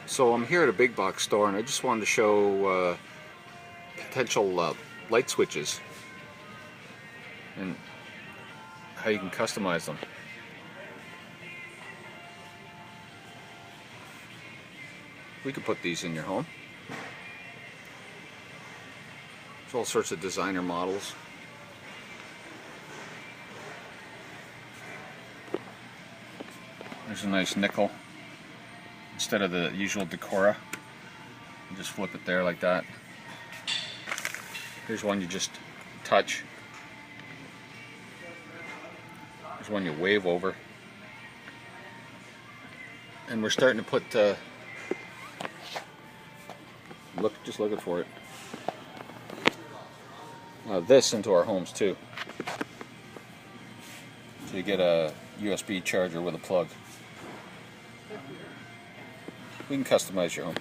So I'm here at a big box store, and I just wanted to show potential light switches and how you can customize them. We could put these in your home. There's all sorts of designer models. There's a nice nickel instead of the usual Decora. You just flip it there like that. Here's one you just touch. Here's one you wave over. And we're starting to put just looking for it. This into our homes too. So you get a USB charger with a plug. We can customize your home.